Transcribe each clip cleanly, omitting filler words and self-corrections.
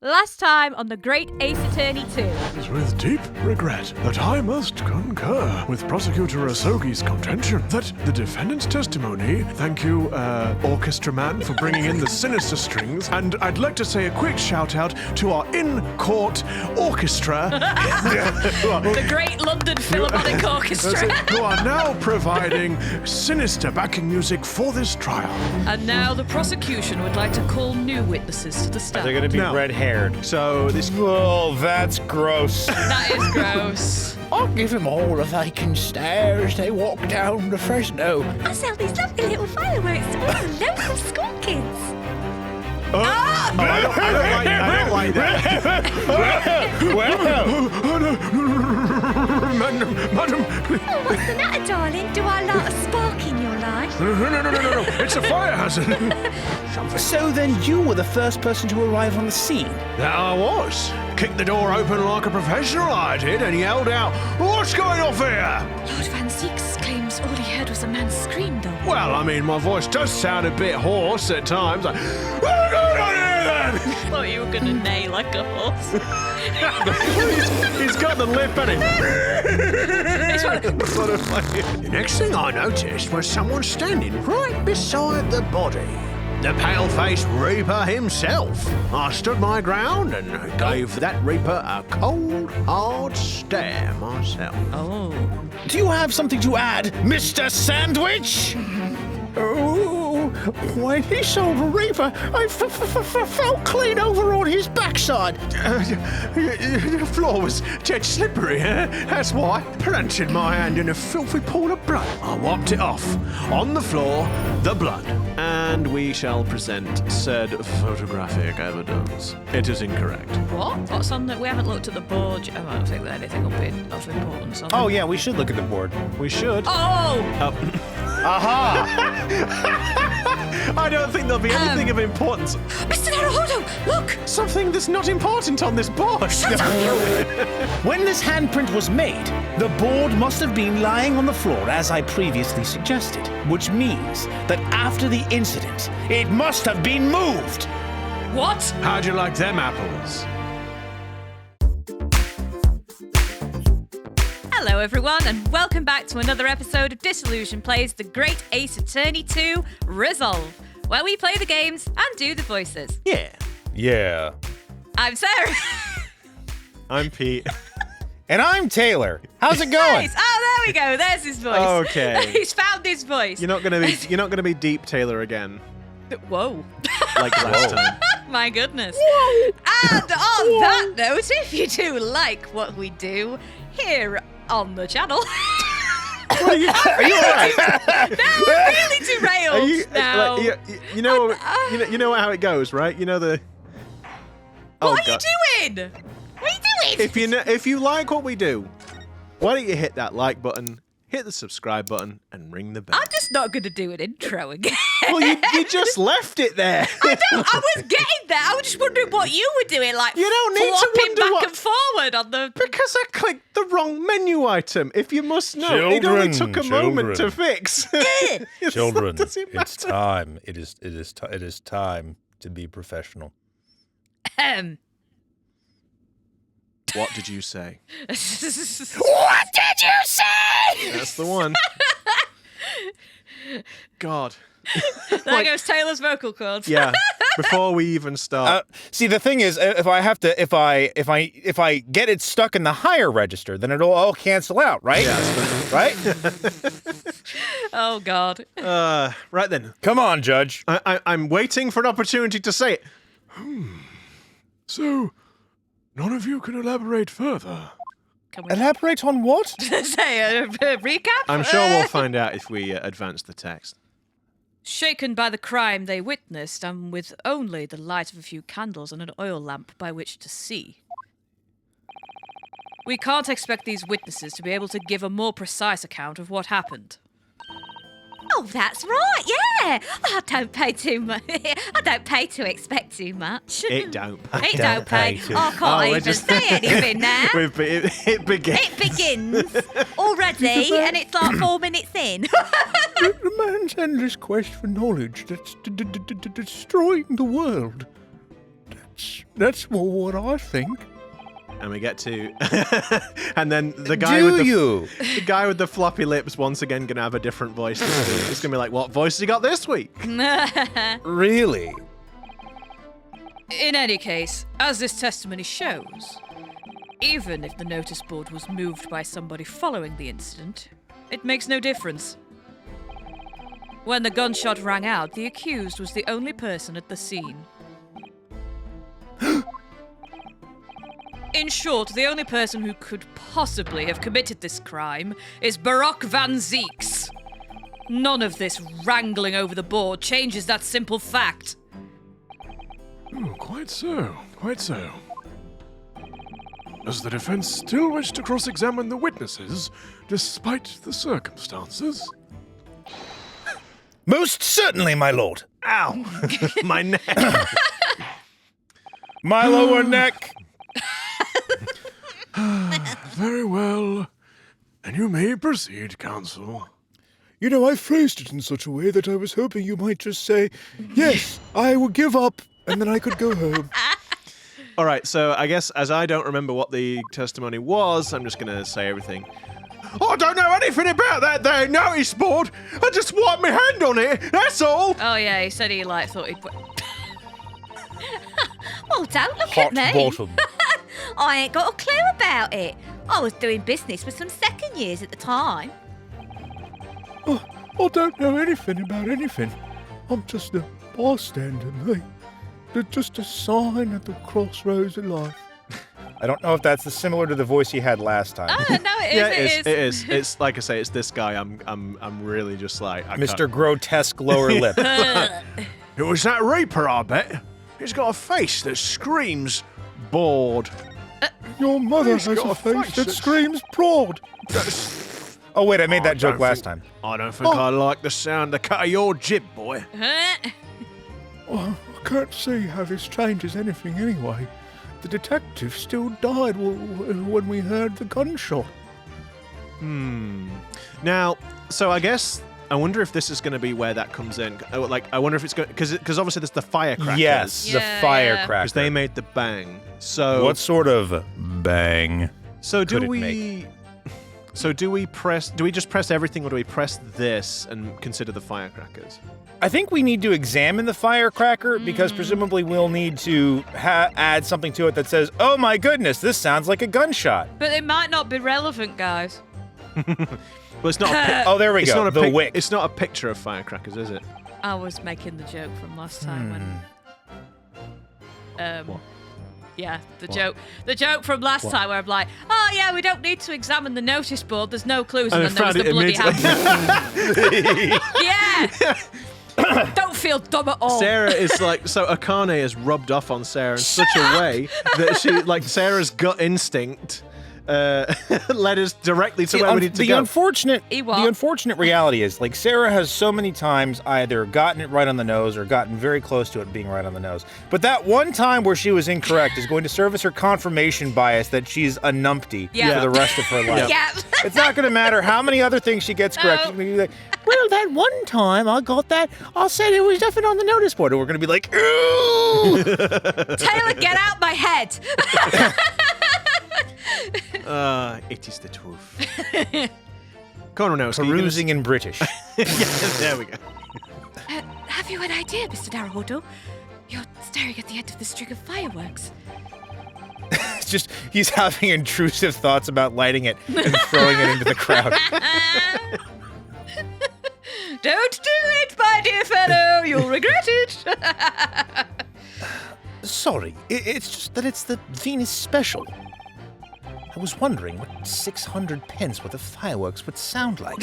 Last time on the Great Ace Attorney 2. It is with deep regret that I must concur with Prosecutor Asogi's contention that the defendant's testimony, thank you, orchestra man, for bringing in the sinister strings, and I'd like to say a quick shout out to our in-court orchestra. The Great London Philharmonic Orchestra. Who are now providing sinister backing music for this trial. And now the prosecution would like to call new witnesses to the stand. They're going to be red-haired. So this... Oh, that's gross. That is gross. I'll give them all a vacant stare as they walk down the Fresno. I sell these lovely little fireworks to all the local school kids. I don't like that. Madam. Oh, what's the matter, darling? Do I light a spark in your life? No. It's a fire hazard. So then you were the first person to arrive on the scene? That I was. Kicked the door open like a professional, I did, and yelled out, "What's going off here?" Lord Van Zeeks claims all he heard was a man's scream, though. Well, I mean, my voice does sound a bit hoarse at times. Like, what's going on here then? I thought you were going to neigh like a horse. He's got the lip at him. The next thing I noticed was someone standing right beside the body. The pale-faced Reaper himself. I stood my ground and gave that Reaper a cold, hard stare myself. Oh. Do you have something to add, Mr. Sandwich? Oh, when he saw the Reaper, I fell clean over on his backside. The floor was dead slippery, that's why. Planted my hand in a filthy pool of blood. I wiped it off. On the floor, the blood. And we shall present said photographic evidence. It is incorrect. What? What's on the... We haven't looked at the board. I don't think there's anything of importance on it. Oh, yeah, we should look at the board. We should. Oh! Aha! I don't think there'll be anything of importance. Mr. Naruhodo, look! Something that's not important on this board. When this handprint was made, the board must have been lying on the floor as I previously suggested, which means that after the incident, it must have been moved. What? How'd you like them apples? Hello everyone and welcome back to another episode of Disillusion Plays The Great Ace Attorney 2 Resolve, where we play the games and do the voices. Yeah. I'm Sarah. I'm Pete. And I'm Taylor. How's it going? Nice. Oh, there we go. There's his voice. Okay. He's found his voice. You're not gonna be deep Taylor again, Whoa. like last time. My goodness. Whoa. And on that note, if you do like what we do here on the channel... Are you alright? No, we're really derailed now. You know how it goes, right? You know the... What are you doing? What are you doing? If you like what we do, why don't you hit that like button, hit the subscribe button, and ring the bell. I'm just not going to do an intro again. Well, you just left it there. I was getting there. I was just wondering what you were doing, like You don't need to flopping wonder back what- and forward on the... Because I clicked the wrong menu item. If you must know, it only took a moment to fix. Children, Does it it's matter? time. It is time to be professional. What did you say? What did you say? That's the one. God. There goes Taylor's vocal cords. Yeah. Before we even start. See, the thing is, if I get it stuck in the higher register, then it'll all cancel out, right? Yeah. Right? Oh, God. Right then. Come on, Judge. I'm waiting for an opportunity to say it. So, none of you can elaborate further. Can we Elaborate on what? say a recap? I'm sure we'll find out if we advance the text. Shaken by the crime they witnessed, and with only the light of a few candles and an oil lamp by which to see. We can't expect these witnesses to be able to give a more precise account of what happened. Oh, that's right, yeah. I don't pay too much. I don't pay to expect too much. It don't pay. It don't pay. pay I can't we're even just- say anything now. It begins. It begins already, and it's like 4 minutes in. The man's endless quest for knowledge that's destroying the world. That's more what I think. And we get to, and then the guy the guy with the floppy lips once again gonna have a different voice. It's gonna be like, what voice has he got this week? Really? In any case, as this testimony shows, even if the notice board was moved by somebody following the incident, it makes no difference. When the gunshot rang out, the accused was the only person at the scene. In short, the only person who could possibly have committed this crime is Baroque Van Zeeks. None of this wrangling over the board changes that simple fact. Oh, quite so, quite so. Does the defense still wish to cross-examine the witnesses, despite the circumstances? Most certainly, my lord. Ow! My neck! My lower neck. Very well. And you may proceed, counsel. You know, I phrased it in such a way that I was hoping you might just say, yes, I will give up, and then I could go home. All right, so I guess as I don't remember what the testimony was, I'm just going to say everything. I don't know anything about that there notice board. I just wiped my hand on it, that's all. Oh yeah, he said he thought he'd... Oh, don't look Hot at me. bottom. I ain't got a clue about it. I was doing business with some second years at the time. Oh, I don't know anything about anything. I'm just a bystander, mate. They're just a sign at the crossroads of life. I don't know if that's similar to the voice you had last time. Oh, no, it is, Yeah, it is. It's like I say, it's this guy. I'm really just like Mr. Grotesque lower lip. It was that Reaper, I bet. He's got a face that screams bored. Your mother He's has got a a face face that that's- screams broad. Oh, wait, I made that joke don't last think- time. I don't think I like the sound of cut of your jib, boy. Oh, I can't see how this changes anything anyway. The detective still died when we heard the gunshot. Now, so I guess I wonder if this is going to be where that comes in. Like, I wonder if it's going because obviously there's the firecrackers. Yes, the Yeah, firecracker. because they made the bang. So What sort of bang? So do could it we? make? So do we press? Do we just press everything, or do we press this and consider the firecrackers? I think we need to examine the firecracker because presumably we'll need to add something to it that says, "Oh my goodness, this sounds like a gunshot." But it might not be relevant, guys. Well, it's not. Oh, there we It's go. not a The wick. It's not a picture of firecrackers, is it? I was making the joke from last time when... What? Yeah, the joke from last time where I'm like, oh yeah, we don't need to examine the notice board, there's no clues, and then there was the bloody hand. Yeah! Don't feel dumb at all. Sarah is like, so Akane has rubbed off on Sarah in such a way that she, like, Sarah's gut instinct led us directly to where we need to the go. unfortunate reality is, like, Sarah has so many times either gotten it right on the nose or gotten very close to it being right on the nose. But that one time where she was incorrect is going to serve as her confirmation bias that she's a numpty Yeah. for the rest of her life. Yeah. It's not going to matter how many other things she gets correct. She's going to be like, well, that one time I got that, I said it was nothing on the notice board. And we're going to be like, ooh! Taylor, get out my head! It is the truth. Coronelski, Perusing in British. there we go. Have you an idea, Mr. Naruhodo? You're staring at the end of the string of fireworks. It's just, he's having intrusive thoughts about lighting it and throwing it into the crowd. Don't do it, my dear fellow, you'll regret it. Sorry, it's just that it's the Venus Special. I was wondering what 600 pence worth of fireworks would sound like.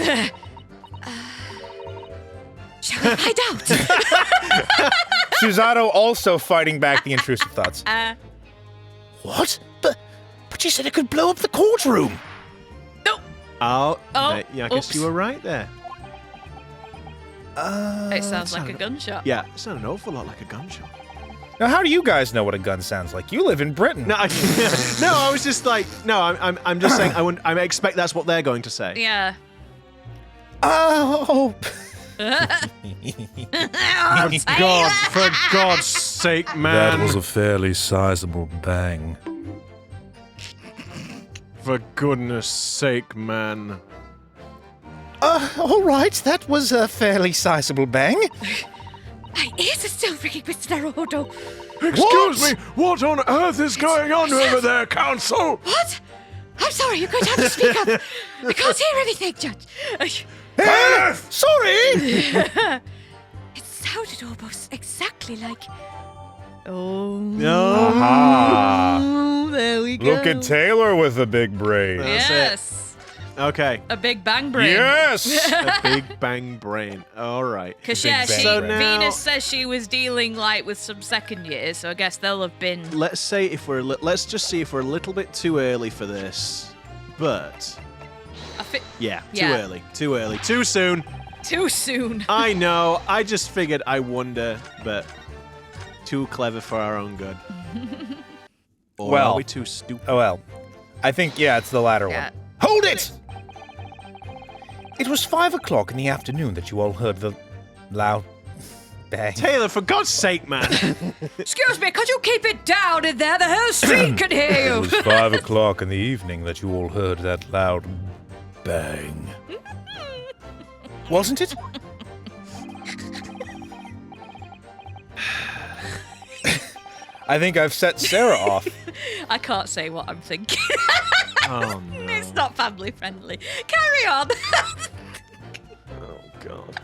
Shall we find out? Susato also fighting back the intrusive thoughts. What? But you said it could blow up the courtroom. Oh, Oh, yeah, I guess oops. you were right there. It sounds like a gunshot. Yeah, it sounded an awful lot like a gunshot. Now, how do you guys know what a gun sounds like? You live in Britain. No, I was just like, no, I'm just saying, I expect that's what they're going to say. Yeah. Oh, For God's sake, man. That was a fairly sizable bang. For goodness sake, man. All right, that was a fairly sizable bang. My ears are still ringing, Mr. Naruto. Excuse me, what on earth is going on over there, Counsel? What? I'm sorry, you're going to have to speak up. I can't hear anything, Judge. Sorry! It sounded almost exactly like... Oh, there we go. Look at Taylor with the big brain. That's Yes. Okay, A big bang brain. Yes! a big bang brain. All right. Because Big yeah, bang So brain. now, Venus says she was dealing like with some second years, so I guess they'll have been. let's say if we're let's just see if we're a little bit too early for this, but yeah, Yeah. too early, too soon. Too soon. I know. I just figured I wonder, but too clever for our own good. Or Well- are we too stupid? Oh well. I think, yeah, it's the latter Yeah. one. Hold it! It was 5 o'clock in the afternoon that you all heard the loud bang. Taylor, for God's sake, man. Excuse me, could you keep it down in there? The whole street can hear It you. was 5 o'clock in the evening that you all heard that loud bang. Wasn't it? I think I've set Sarah off. I can't say what I'm thinking. Oh, no. It's not family friendly. Carry on. Oh, God.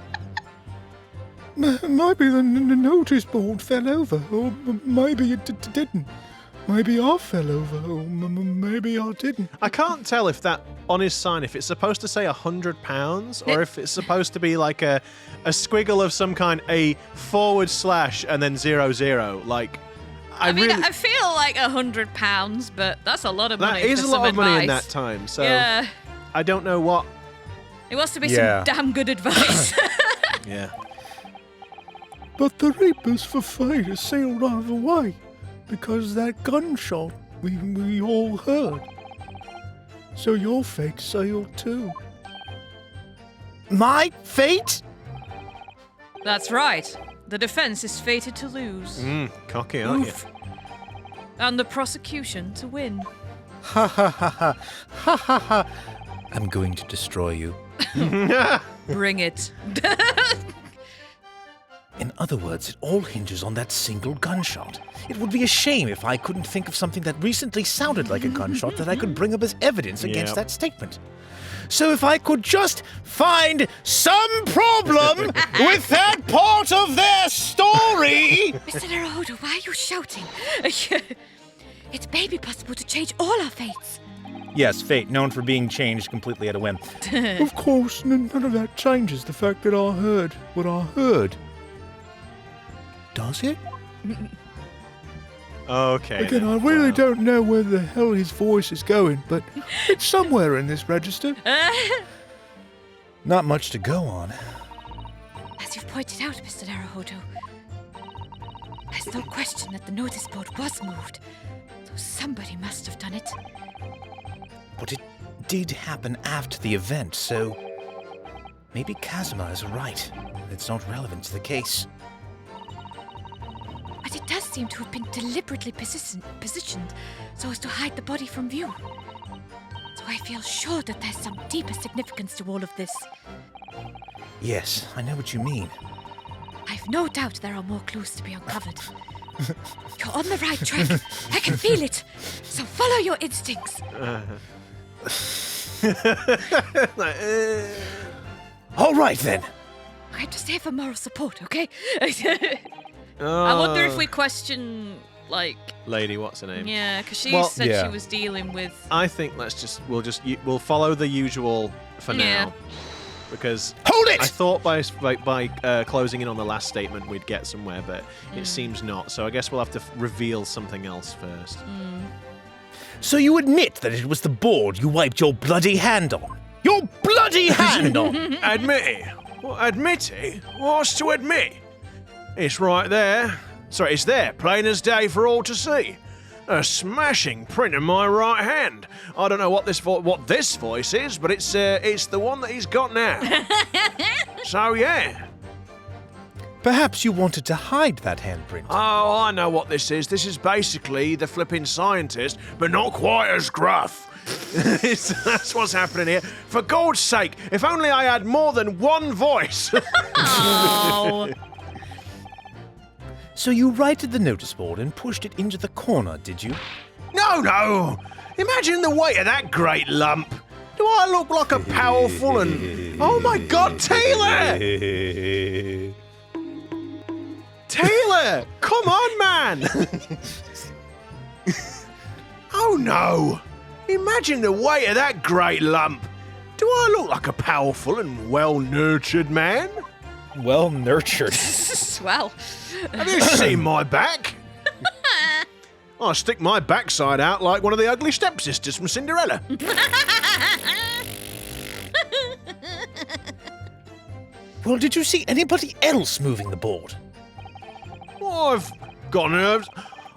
Maybe the notice board fell over, or maybe it didn't. Maybe I fell over, or maybe I didn't. I can't tell if that, on his sign, if it's supposed to say £100 or if it's supposed to be like a squiggle of some kind, a / and then 00. Like, I mean, really, I feel like £100, but that's a lot of money. that is for a lot some of money in advice. that time. So Yeah. I don't know what. It wants to be Yeah. some damn good advice. Yeah. But the Reapers for Fate has sailed on the way because that gunshot we all heard. So your fate sailed too. My fate? That's right. The defense is fated to lose. Cocky, aren't you? Oof. And the prosecution to win. Ha ha ha ha. Ha ha ha. I'm going to destroy you. Bring it. In other words, it all hinges on that single gunshot. It would be a shame if I couldn't think of something that recently sounded like a gunshot that I could bring up as evidence against Yep. that statement. So if I could just find some problem with that part of their story... Mr. Naruto, why are you shouting? It may be possible to change all our fates. Yes, fate, known for being changed completely at a whim. Of course, none of that changes the fact that I heard what I heard. Does it? Okay. Again, I then. really Well, don't know where the hell his voice is going, but it's somewhere in this register. Not much to go on. As you've pointed out, Mr. Naruto, there's no question that the notice board was moved. So somebody must have done it. But it did happen after the event, so... Maybe Kazuma is right. It's not relevant to the case. But it does seem to have been deliberately positioned so as to hide the body from view. So I feel sure that there's some deeper significance to all of this. Yes, I know what you mean. I've no doubt there are more clues to be uncovered. You're on the right track. I can feel it. So follow your instincts. All right, then. I'm just here for moral support, okay? I wonder if we question, like, Lady, what's her name? yeah, because she Well, said yeah. she was dealing with. I think we'll follow the usual for Yeah. now, because Hold it! I thought by closing in on the last statement we'd get somewhere, but it seems not. So I guess we'll have to reveal something else first. So you admit that it was the board you wiped your bloody hand on? Your bloody hand on! Admit it? Well, admit it? What's to admit? It's right there. Sorry, it's there, plain as day for all to see. A smashing print in my right hand. I don't know what this voice is, but it's the one that he's got now. So yeah. Perhaps you wanted to hide that handprint. Oh, I know what this is. This is basically the flipping scientist, but not quite as gruff. That's what's happening here. For God's sake, if only I had more than one voice. Oh. So you righted the notice board and pushed it into the corner, did you? No. Imagine the weight of that great lump. Do I look like a powerful and... Oh my God, Taylor! Taylor! Come on, man! Oh no! Imagine the weight of that great lump. Do I look like a powerful and well-nurtured man? Well nurtured. Well. Have you seen my back? I stick my backside out like one of the ugly stepsisters from Cinderella. Well, did you see anybody else moving the board? I've got nerves.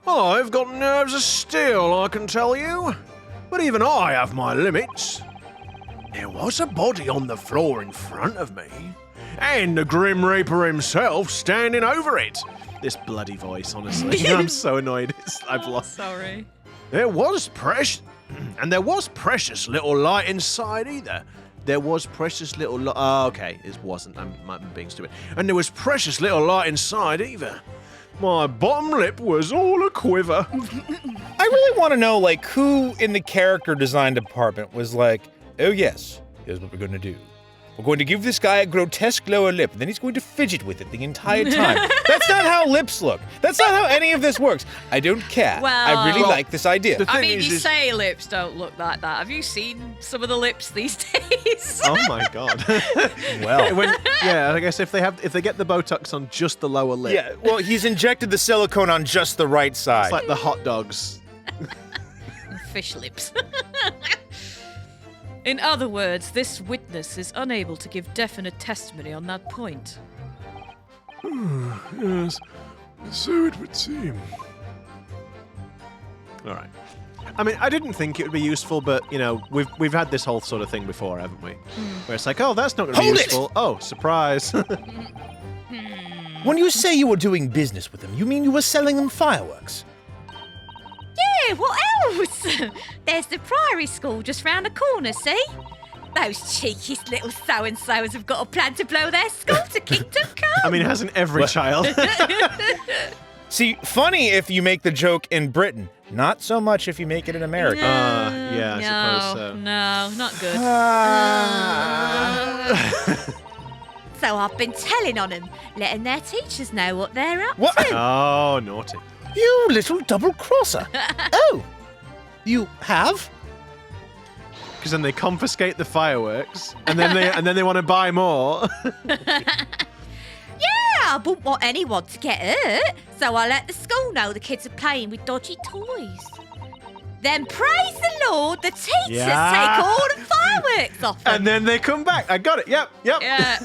I've got nerves of steel, I can tell you. But even I have my limits. There was a body on the floor in front of me, and the Grim Reaper himself standing over it. This bloody voice, honestly. I'm so annoyed. I've lost. Sorry. There was precious little light inside either. There was precious little light. Oh, okay, it wasn't. I'm being stupid. And there was precious little light inside either. My bottom lip was all a quiver. I really want to know, like, who in the character design department was like, oh yes, here's what we're going to do. We're going to give this guy a grotesque lower lip, and then he's going to fidget with it the entire time. That's not how lips look. That's not how any of this works. I don't care. Well, I really like this idea. the I thing mean, is, you say lips don't look like that. Have you seen some of the lips these days? Oh my God. Well, Yeah, I guess if they get the Botox on just the lower lip. yeah, well, he's injected the silicone on just the right side. It's like the hot dogs. Fish lips. In other words, this witness is unable to give definite testimony on that point. Yes, so it would seem. All right. I mean, I didn't think it would be useful, but you know, we've had this whole sort of thing before, haven't we? Where it's like, oh, that's not going to be Hold it! useful. Oh, surprise! When you say you were doing business with them, you mean you were selling them fireworks? Yeah, what else? There's the Priory School just round the corner, see? Those cheeky little so-and-sos have got a plan to blow their school to kingdom come. I mean, hasn't every child? See, funny if you make the joke in Britain, not so much if you make it in America. Yeah, I no, suppose so. no, not good. So I've been telling on them, letting their teachers know what they're up What? to. Oh, naughty. You little double-crosser. Oh, you have? Because then they confiscate the fireworks, and then they want to buy more. Yeah, I wouldn't want anyone to get hurt, so I let the school know the kids are playing with dodgy toys. Then praise the Lord, the teachers Yeah. take all the fireworks off them. And then they come back. I got it. Yep. Yeah.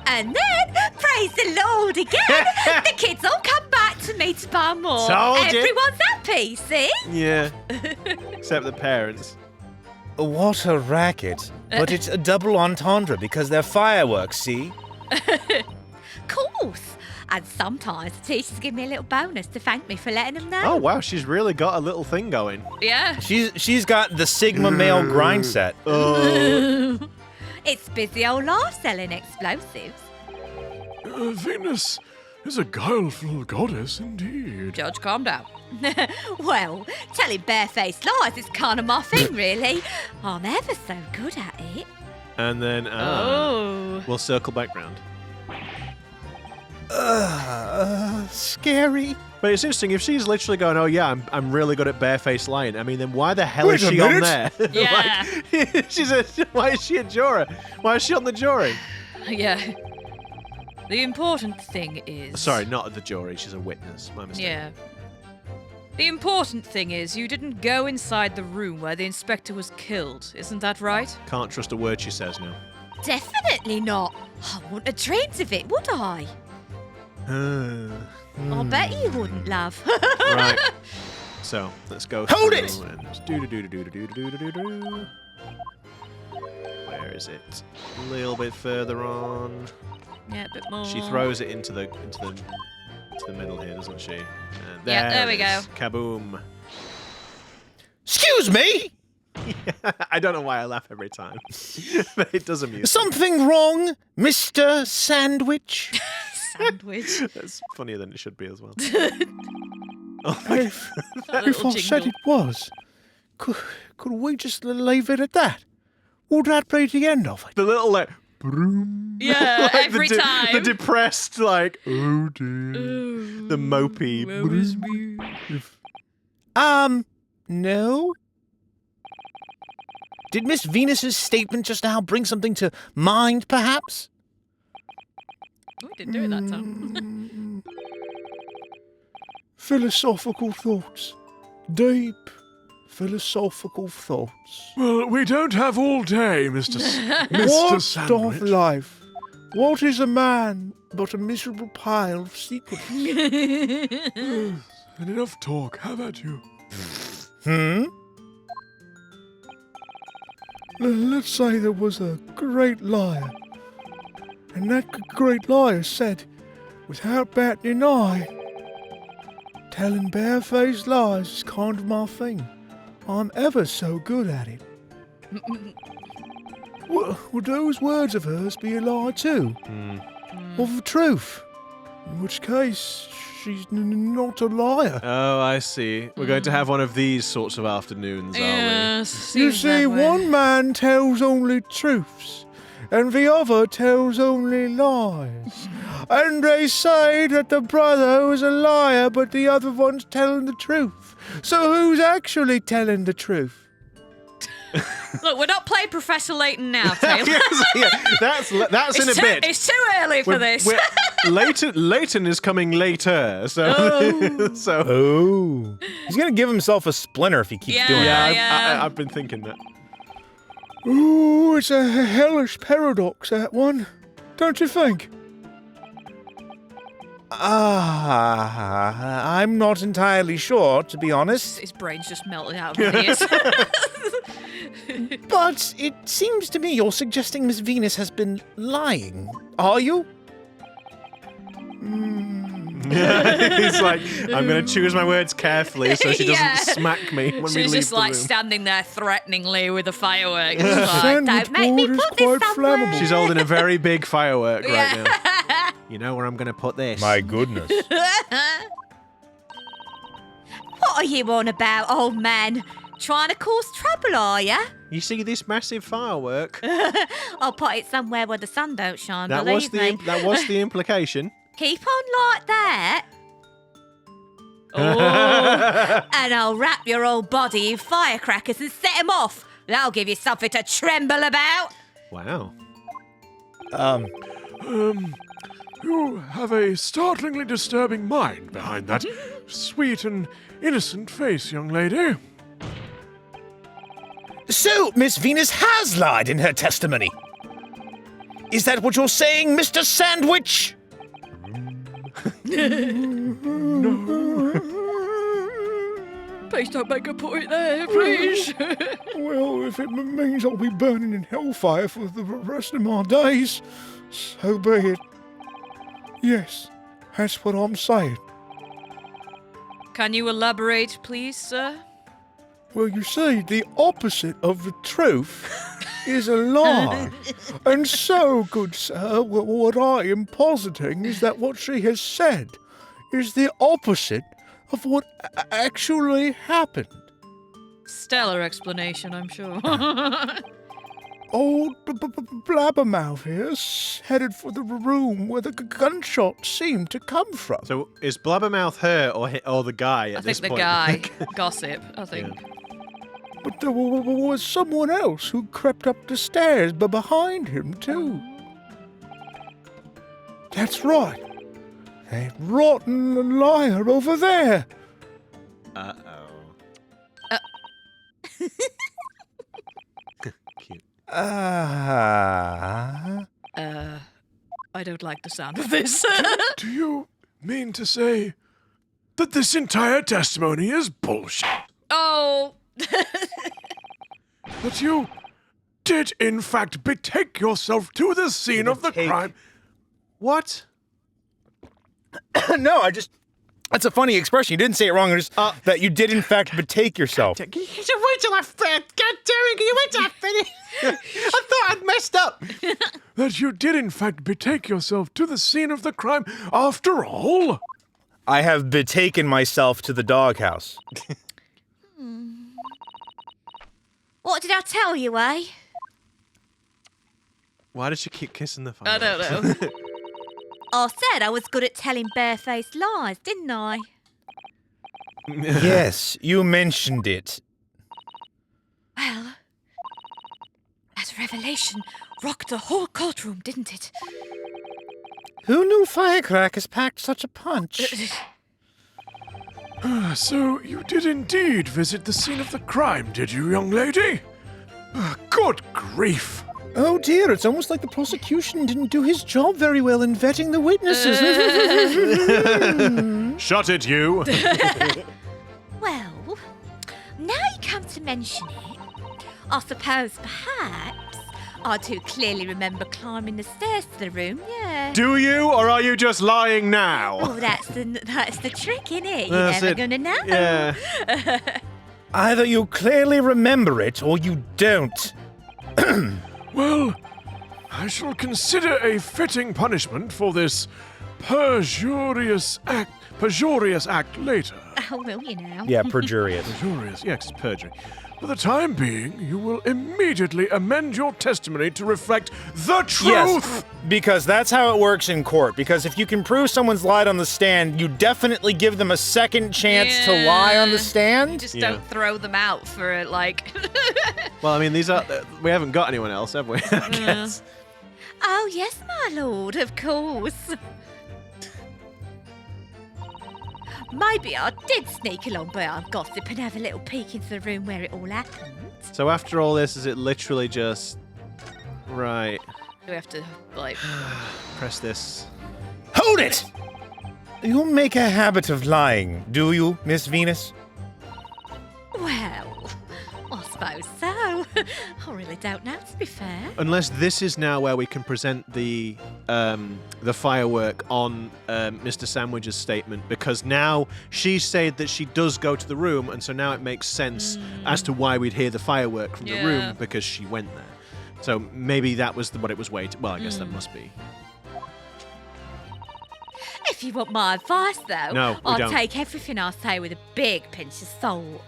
And then, praise the Lord again, the kids all come back to me to buy more. Told you. Everyone's happy, see? Yeah. Except the parents. What a racket. But it's a double entendre because they're fireworks, see? Course. And sometimes the teachers give me a little bonus to thank me for letting them know. Oh wow, she's really got a little thing going. Yeah. She's got the Sigma male grind set. It's busy old life selling explosives. Venus is a guileful goddess indeed. Judge, calm down. Well, telling barefaced lies is kind of my thing, really. I'm ever so good at it. And then Oh. we'll circle back round. Scary. But it's interesting if she's literally going, "Oh yeah, I'm really good at barefaced lying." I mean, then why the hell Wait is a she on minute. there? Yeah. Why is she a juror? Why is she on the jury? Yeah. The important thing is... Sorry, not the jury. She's a witness. My mistake. Yeah. The important thing is you didn't go inside the room where the inspector was killed. Isn't that right? Can't trust a word she says now. Definitely not. I wouldn't have dreamed of it, would I? I bet you wouldn't, love. Right. So let's go. Hold through it! and do. Where is it? A little bit further on. Yeah, a bit more. She throws it into the middle here, doesn't she? And Yeah, there we it go. is. Kaboom! Excuse me? I don't know why I laugh every time, but it does amuse me. Something wrong, Mr. Sandwich? Sandwich. That's funnier than it should be as well. If That if little I said jingle. it was, could we just leave it at that? Would that be the end of it? The little broom. Yeah, Like every the time. The depressed, like, oh dear. Ooh, The mopey. woe is me. No? Did Miss Venus's statement just now bring something to mind, perhaps? Oh, we didn't do it that time. Philosophical thoughts. Deep philosophical thoughts. Well, we don't have all day, Mr. What of Sandwich. life? What is a man but a miserable pile of secrets? And enough talk. How about you? Let's say there was a great liar, and that great liar said, without batting an eye, telling barefaced lies is kind of my thing. I'm ever so good at it. Would those words of hers be a lie too? Of the truth? In which case, she's not a liar. Oh, I see. We're going to have one of these sorts of afternoons, are Yes, You seems see, that way. one man tells only truths, and the other tells only lies. And they say that the brother was a liar, but the other one's telling the truth. So who's actually telling the truth? Look, we're not playing Professor Layton now, Taylor. we? Yeah, that's in a bit. It's too early for this. Leighton is coming later, so so. Oh. He's going to give himself a splinter if he keeps Yeah. doing that. Yeah. I've been thinking that. Ooh, it's a hellish paradox, that one. Don't you think? I'm not entirely sure, to be honest. His brain's just melted out of his ears. But it seems to me you're suggesting Miss Venus has been lying. Are you? He's like, I'm going to choose my words carefully so she doesn't Yeah. smack me when we She's leave just the like room. standing there threateningly with a firework. The Just like, sandwich don't make me board is put this quite somewhere. flammable. She's holding a very big firework right Yeah. now. You know where I'm going to put this? My goodness. What are you on about, old man? Trying to cause trouble, are ya? You see this massive firework? I'll put it somewhere where the sun don't shine, That believe was me. that was the implication. Keep on like that, oh, and I'll wrap your old body in firecrackers and set 'em off. That'll give you something to tremble about. Wow. You have a startlingly disturbing mind behind that sweet and innocent face, young lady. So, Miss Venus has lied in her testimony. Is that what you're saying, Mr. Sandwich? please don't make a point there, please. Well, if it means I'll be burning in hellfire for the rest of my days, so be it. Yes, that's what I'm saying. Can you elaborate, please, sir? Well, you see, the opposite of the truth is a lie. And so, good sir, what I am positing is that what she has said is the opposite of what actually happened. Stellar explanation, I'm sure. Old Blabbermouth here's headed for the room where the gunshot seemed to come from. So is Blabbermouth her or the guy at I this think the point? guy. Gossip, I think. But there was someone else who crept up the stairs behind him, too. That's right. That rotten liar over there. Uh-oh. Cute. I don't like the sound of this. Do you mean to say that this entire testimony is bullshit. Oh. That you did, in fact, betake yourself to the scene of the Betake. crime. What? No, that's a funny expression. You didn't say it wrong. Just that you did, in fact, betake yourself. Can you wait till I finish? God damn it, can you wait till I finish? I thought I'd messed up. That you did, in fact, betake yourself to the scene of the crime after all. I have betaken myself to the doghouse. What did I tell you, eh? Why did she keep kissing the phone? I don't know. I said I was good at telling barefaced lies, didn't I? Yes, you mentioned it. Well, that revelation rocked the whole courtroom, didn't it? Who knew firecrackers packed such a punch? So you did indeed visit the scene of the crime, did you, young lady? Good grief. Oh dear, it's almost like the prosecution didn't do his job very well in vetting the witnesses. Shut it, you. Well, now you come to mention it, I suppose perhaps I do clearly remember climbing the stairs to the room, yeah. Do you, or are you just lying now? Oh, that's the trick, innit? You're That's never it. gonna know. Yeah. Either you clearly remember it, or you don't. Well, I shall consider a fitting punishment for this perjurious act later. Oh, will you now? Yeah, perjurious. Perjurious, yes, it's perjury. For the time being, you will immediately amend your testimony to reflect the truth. Yes, because that's how it works in court. Because if you can prove someone's lied on the stand, you definitely give them a second chance to lie on the You stand. just Yeah. don't throw them out for like. Well, I mean, we haven't got anyone else, have we? I guess. Oh, yes, my lord, of course. Maybe I did sneak along behind gossip and have a little peek into the room where it all happened. So after all this, is it literally just... Right. We have to like. Press this. Hold it! You make a habit of lying, do you, Miss Venus? Well, I suppose so. I really don't know, to be fair. Unless this is now where we can present the firework on Mr. Sandwich's statement, because now she said that she does go to the room, and so now it makes sense as to why we'd hear the firework from the Yeah. room, because she went there. So maybe that was what it was waiting. Well, I guess that must be. If you want my advice, though, No, we I'll don't. take everything I say with a big pinch of salt.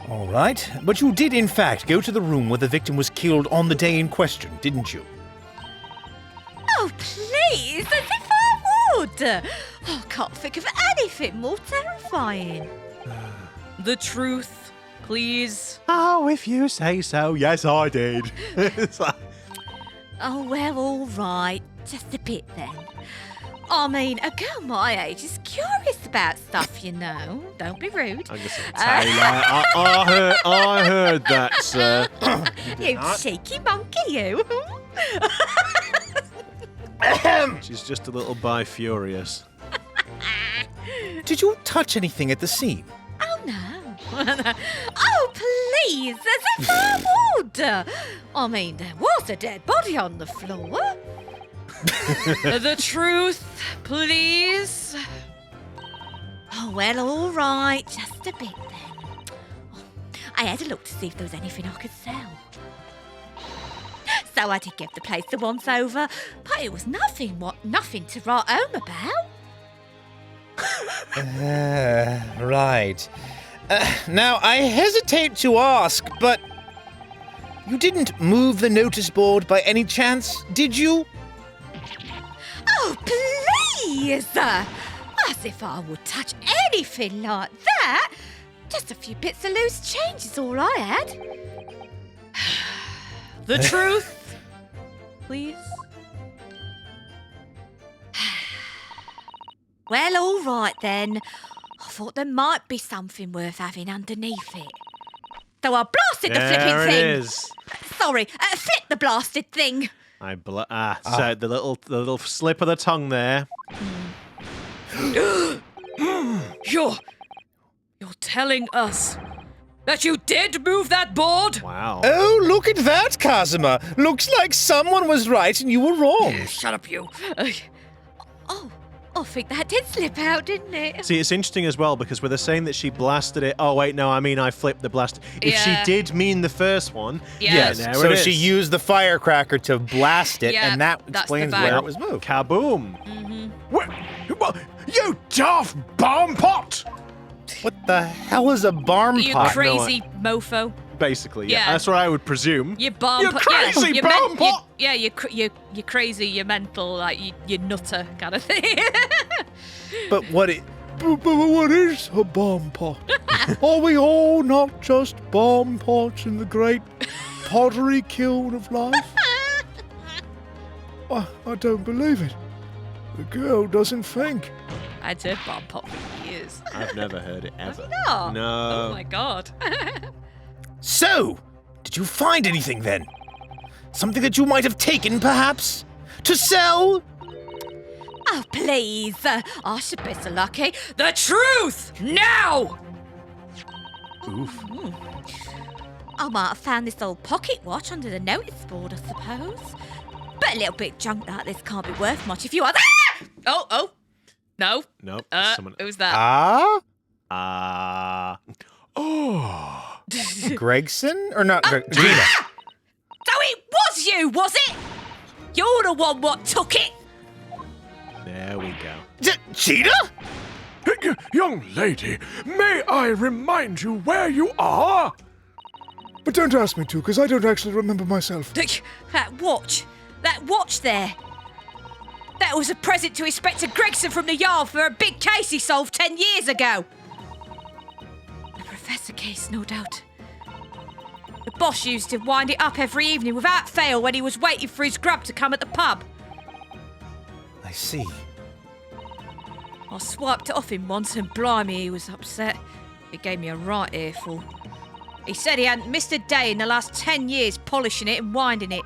All right, but you did in fact go to the room where the victim was killed on the day in question, didn't you? Oh, please, as if I would. I can't think of anything more terrifying. The truth, please. Oh, if you say so. Yes, I did. It's like- Oh, well, all right. Just a bit then. I mean, a girl my age is curious about stuff, you know. Don't be rude. I'm just Taylor. I heard that, sir. You cheeky monkey, you. She's just a little bi-furious. Did you touch anything at the scene? Oh, no. Oh, please, as if I would. I mean, there was a dead body on the floor. The truth, please. Oh, well, all right. Just a bit then. Oh, I had a look to see if there was anything I could sell. So I did give the place a once over, but it was nothing to write home about. Right. Now, I hesitate to ask, but you didn't move the notice board by any chance, did you? Oh, please! As if I would touch anything like that. Just a few bits of loose change is all I had. The truth, please. Well, all right then. I thought there might be something worth having underneath it. So I blasted the flipping There it thing. is. Sorry, flip the blasted thing. So the little slip of the tongue there. You're telling us that you did move that board? Wow. Oh, look at that, Kazuma. Looks like someone was right and you were wrong. Shut up, you. Oh, I think that did slip out, didn't it? See, it's interesting as well because where they're saying that she blasted it. Oh, wait, no, I mean I flipped the blast. If Yeah. she did mean the first one, Yes. there So it she is. used the firecracker to blast it, Yeah, and that that's the explains bang. where it was moved. Kaboom. You daft bomb pot! What the hell is a barn You pot? crazy mofo. Basically, yeah. Yeah. That's what I would presume. You bomb You crazy you bomb pot! you're crazy, you're mental, like you nutter kind of thing. But what it... But what is a bomb pot? Are we all not just bomb pots in the great pottery kiln of life? I don't believe it. The girl doesn't think. I'd say bomb pop for years. I've never heard it ever. Not. No. Oh my god. So, did you find anything then? Something that you might have taken, perhaps? To sell? Oh, please. I should be so lucky. The truth now. Oof. I might have found this old pocket watch under the notice board, I suppose. But a little bit junk like this can't be worth much if you are. Oh. No. Nope. It was that. Ah? Oh. Gregson? Or not Gina. So it was you, was it? You're the one what took it. There we go. Gina? Young lady, may I remind you where you are? But don't ask me to, because I don't actually remember myself. That watch there. That was a present to Inspector Gregson from the Yard for a big case he solved 10 years ago. The Professor case, no doubt. The boss used to wind it up every evening without fail when he was waiting for his grub to come at the pub. I see. I swiped it off him once and blimey, he was upset. He gave me a right earful. He said he hadn't missed a day in the last 10 years polishing it and winding it.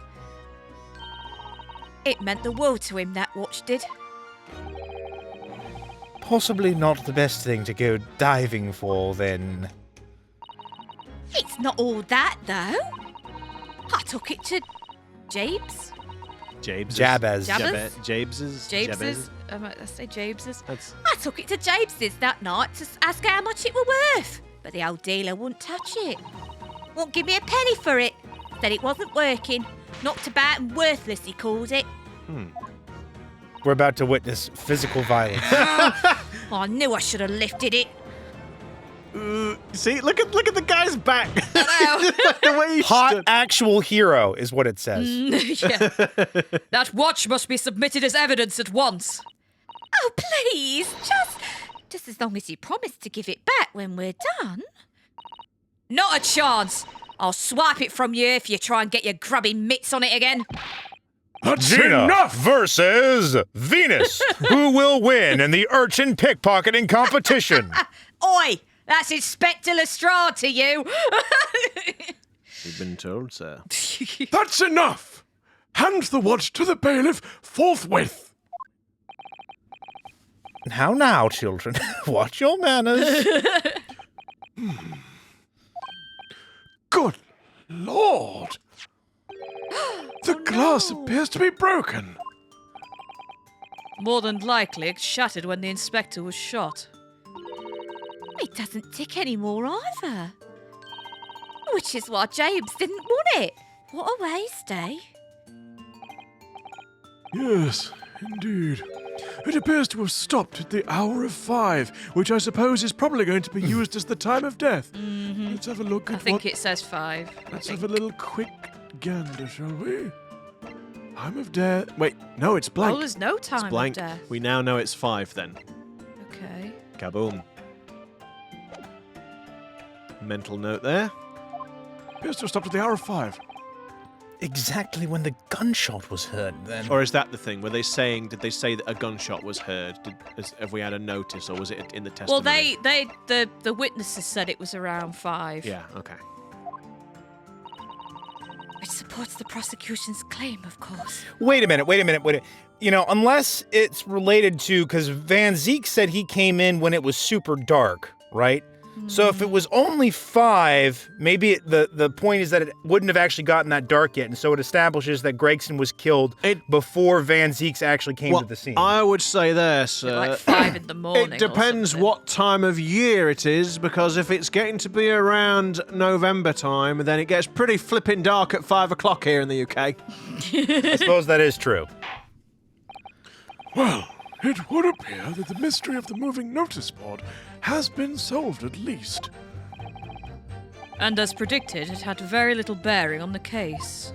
It meant the world to him, that watch did. Possibly not the best thing to go diving for, then. It's not all that, though. I took it to Jabes. Jabes. Jabez. Jabez? Jabes's. Jabes's? I say Jabes's. That's I took it to Jabes's that night to ask how much it were worth. But the old dealer wouldn't touch it. Won't give me a penny for it. Said it wasn't working. Knocked about and worthless, he called it. We're about to witness physical violence. I knew I should have lifted it. see, look at the guy's back. The way he Hot stood. actual hero is what it says. Yeah. That watch must be submitted as evidence at once. Oh, please, just as long as you promise to give it back when we're done. Not a chance. I'll swipe it from you if you try and get your grubby mitts on it again. That's Gina enough! versus Venus. Who will win in the urchin pickpocketing competition? Oi, that's Inspector Lestrade to you. We've been told, sir. That's enough! Hand the watch to the bailiff forthwith! How now, children? Watch your manners. Good Lord! The glass appears to be broken. More than likely, it shattered when the inspector was shot. It doesn't tick anymore either. Which is why James didn't want it. What a waste, eh? Yes, indeed. It appears to have stopped at the hour of 5, which I suppose is probably going to be used as the time of death. Let's have a look I at think what... it says 5. Let's have a little quick gander, shall we? Time of death... Wait, no, it's blank. Oh, there's no time It's blank. of death. We now know it's 5 then. Okay. Kaboom. Mental note there. Appears to have stopped at the hour of 5. Exactly when the gunshot was heard, then. Or is that the thing? Did they say that a gunshot was heard? Have we had a notice, or was it in the Well, testimony? the witnesses said it was around 5. Yeah, okay. Which supports the prosecution's claim, of course. Wait a minute. unless it's related to, because Van Zeke said he came in when it was super dark, right? So if it was only 5, maybe the point is that it wouldn't have actually gotten that dark yet, and so it establishes that Gregson was killed before Van Zeke's actually came to the scene. I would say there, sir. Like 5 in the morning. It depends what time of year it is, because if it's getting to be around November time, then it gets pretty flipping dark at 5 o'clock here in the UK. I suppose that is true. Well, it would appear that the mystery of the moving notice board has been solved at least. And as predicted, it had very little bearing on the case.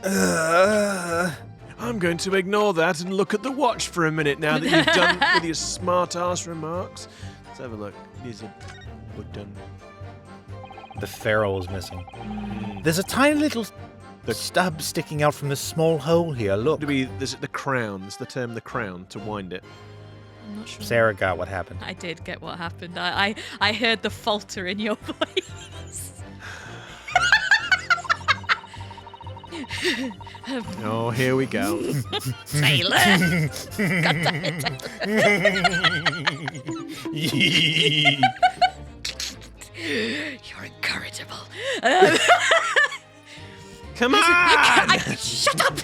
I'm going to ignore that and look at the watch for a minute now that you've done with your smart-ass remarks. Let's have a look. We're done. The ferrule is missing. There's a tiny little stub sticking out from the small hole here, look. Is it the crown? It's the term the crown, to wind it. I'm not sure. Sarah got what happened. I did get what happened. I heard the falter in your voice. Oh, here we go. Taylor! God damn it, Taylor. You're incorrigible. Come on! Shut up!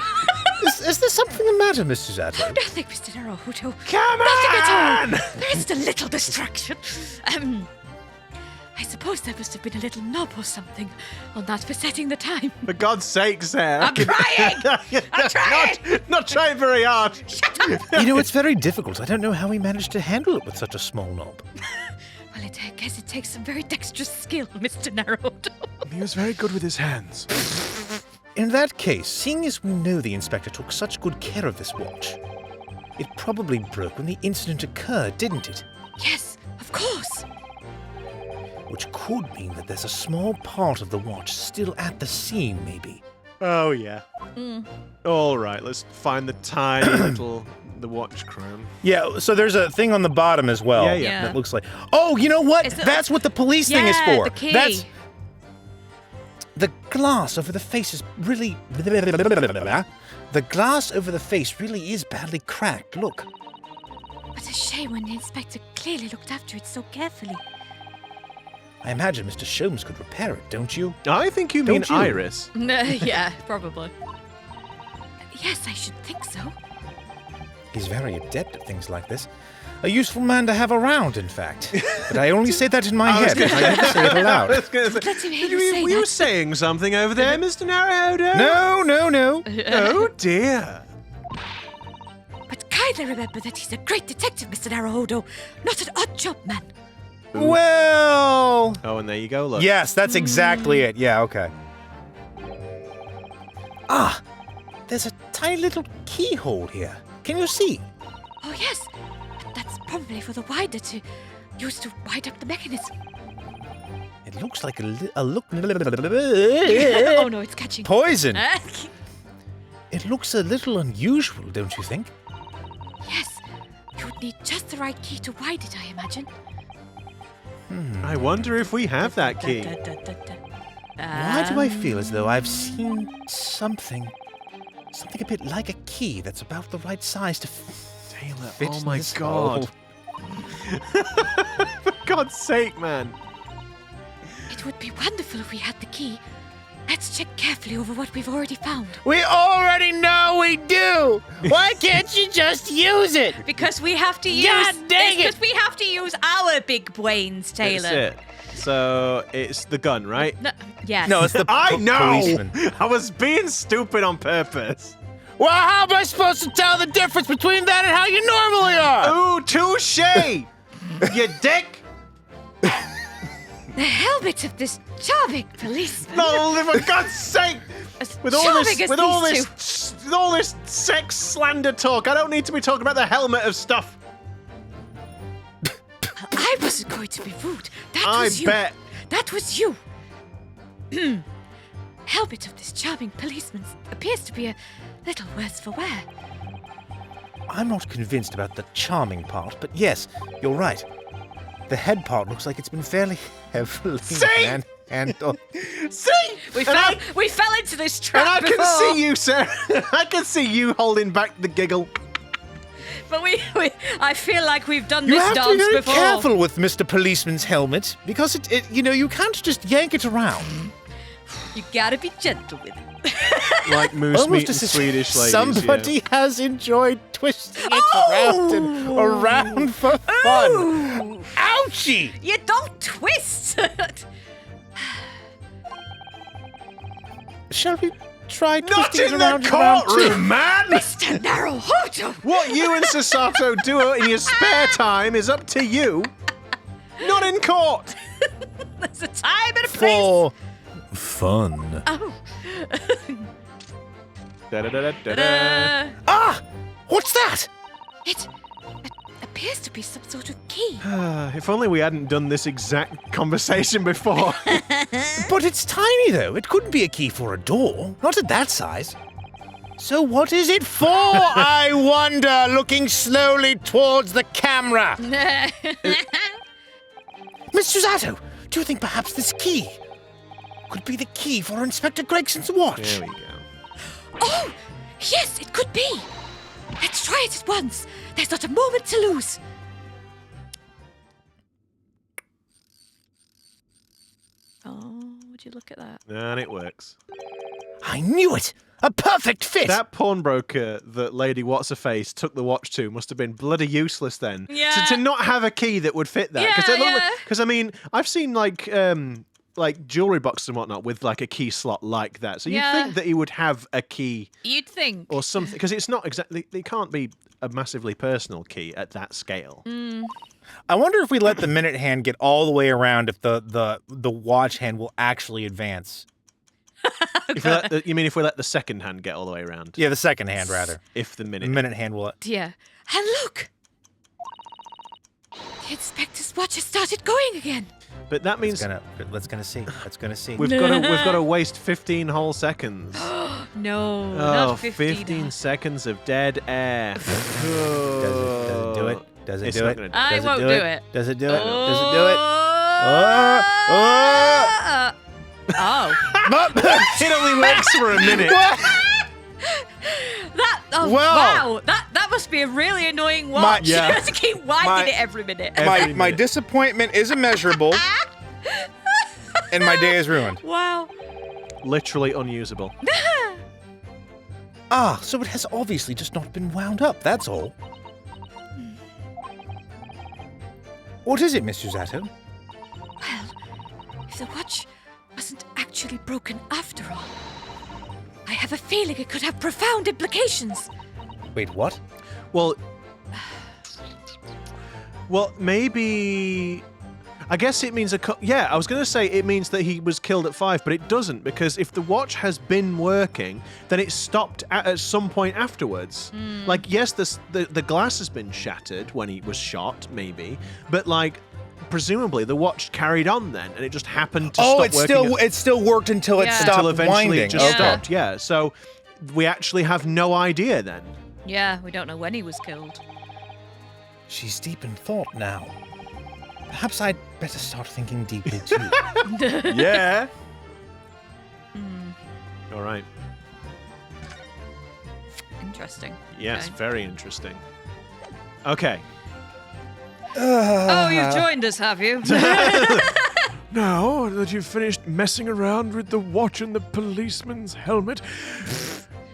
Is there something the matter, Mr. Zato? Nothing, Mr. Naruto. Come Nothing at all. on! There is a little distraction. I suppose there must have been a little knob or something on that for setting the time. For God's sake, Sarah. I'm trying! I'm trying! Not trying very hard. Shut up! It's very difficult. I don't know how he managed to handle it with such a small knob. Well, I guess it takes some very dexterous skill, Mr. Naruto. He was very good with his hands. In that case, seeing as we know the inspector took such good care of this watch, it probably broke when the incident occurred, didn't it? Yes, of course. Which could mean that there's a small part of the watch still at the scene, maybe. Oh, yeah. All right, let's find the tiny little... the watch crown. Yeah, so there's a thing on the bottom as well. Yeah. That looks like... Oh, you know what? Is it- That's what the police thing is for. the key. That's... The glass over the face is really... The glass over the face really is badly cracked. Look. What a shame when the inspector clearly looked after it so carefully. I imagine Mr. Sholmes could repair it, don't you? I think you mean Don't you? Iris. Yeah, probably. Yes, I should think so. He's very adept at things like this. A useful man to have around, in fact. But I only say that in my head. I never say it aloud. Let him hear you say Were you that. saying something over there, Mr. Naruto? No. Oh, dear. But kindly remember that he's a great detective, Mr. Naruhodo, not an odd job man. Well... Oh, and there you go, look. Yes, that's exactly it. Yeah, okay. Ah, there's a tiny little keyhole here. Can you see? Oh, yes. But that's probably for the winder to use to wind up the mechanism. It looks like a Oh, no, it's catching. poison. It looks a little unusual, don't you think? Yes. You would need just the right key to wind it, I imagine. I wonder if we have that key. Why do I feel as though I've seen something a bit like a key that's about the right size to Taylor, fit oh in my this God. hole? For God's sake, man. It would be wonderful if we had the key. Let's check carefully over what we've already found. We already know we do. Why can't you just use it? Because we have to use. God dang it! Because we have to use our big brains, Taylor. That's it. So it's the gun, right? No, yes. No, it's the I know! policeman. I was being stupid on purpose. Well, how am I supposed to tell the difference between that and how you normally are? Ooh, touche! You dick! The helmet of this charming policeman. No, for God's sake! With all charming this, as with all these this, with all this sex slander talk, I don't need to be talking about the helmet of stuff. I wasn't going to be rude. That I was you. bet. That was you. Helmet of this charming policeman appears to be a little worse for wear. I'm not convinced about the charming part, but yes, you're right. The head part looks like it's been fairly heavily handled. See? We fell into this trap And I before. can see you, Sarah. I can see you holding back the giggle. But I feel like we've done You this have to dance be very before. careful with Mr. Policeman's helmet because you can't just yank it around. You gotta be gentle with it. Like moose Almost meat and as if Swedish ladies. somebody has enjoyed twisting it around and around for fun. Ooh, Ouchie! you don't twist. Shall we try Not twisting in it the around and around too? courtroom, man! Mr. Naruhodo. What you and Sasato do in your spare time is up to you. Not in court. There's a time and a place. For fun. Oh. Da-da-da-da-da. Ah! What's that? It appears to be some sort of key. If only we hadn't done this exact conversation before. But it's tiny though. It couldn't be a key for a door. Not at that size. So what is it for, I wonder, looking slowly towards the camera? Mr. Zato, do you think perhaps this key could be the key for Inspector Gregson's watch? There we go. Oh, yes, it could be. Let's try it at once. There's not a moment to lose. Oh, would you look at that? And it works. I knew it! A perfect fit! That pawnbroker that Lady What's-Her-Face took the watch to must have been bloody useless then. Yeah. To not have a key that would fit that. Yeah. Because, I mean, I've seen, like jewelry boxes and whatnot with, like, a key slot like that. So you'd Yeah. think that he would have a key You'd think. or something. Because it's not exactly... It can't be a massively personal key at that scale. I wonder if we let the minute hand get all the way around if the watch hand will actually advance. You mean if we let the second hand get all the way around? Yeah, the second hand, rather. If the minute... The minute hand will... Yeah. And look! The inspector's watch has started going again. But that means Let's gonna see. Let's gonna see. we've got to waste 15 whole seconds. No, Oh, not 15. 15 seconds of dead air. Does it do it? Does it It's do not it? gonna do I Does won't do do it? it. Does it do it? Oh. Does it do it? Oh. It only works for a minute. That. Oh, Well. wow. That must be a really annoying watch. Yeah. You have to keep winding My- it every minute. Every My minute. disappointment is immeasurable, and my day is ruined. Wow. Literally unusable. Ah, so it has obviously just not been wound up, that's all. What is it, Mr. Zato? Well, if the watch wasn't actually broken after all, I have a feeling it could have profound implications. Wait, what? Well, maybe. I guess it means yeah, I was going to say it means that he was killed at 5, but it doesn't, because if the watch has been working, then it stopped at some point afterwards. Like, yes, the glass has been shattered when he was shot, maybe, but like, presumably the watch carried on then, and it just happened to stop working. it still worked until it Yeah. stopped until eventually winding. it just Okay. stopped. Yeah, so we actually have no idea then. Yeah, we don't know when he was killed. She's deep in thought now. Perhaps I'd better start thinking deeply too. Yeah. All right. Interesting. Yes, Okay. very interesting. Okay. Oh, you've joined us, have you? Now that you've finished messing around with the watch and the policeman's helmet,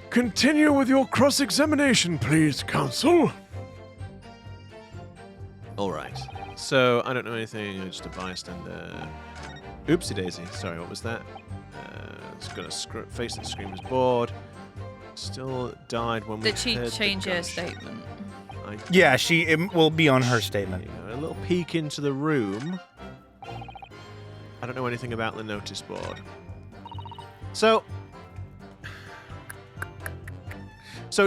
continue with your cross-examination, please, counsel. All right. So I don't know anything. I'm just a bystander. Oopsie daisy. Sorry, what was that? It's got a face that screams bored. Still died when we Did she heard the change her gunshot. statement? Yeah, it will be on her statement. A little peek into the room. I don't know anything about the notice board. So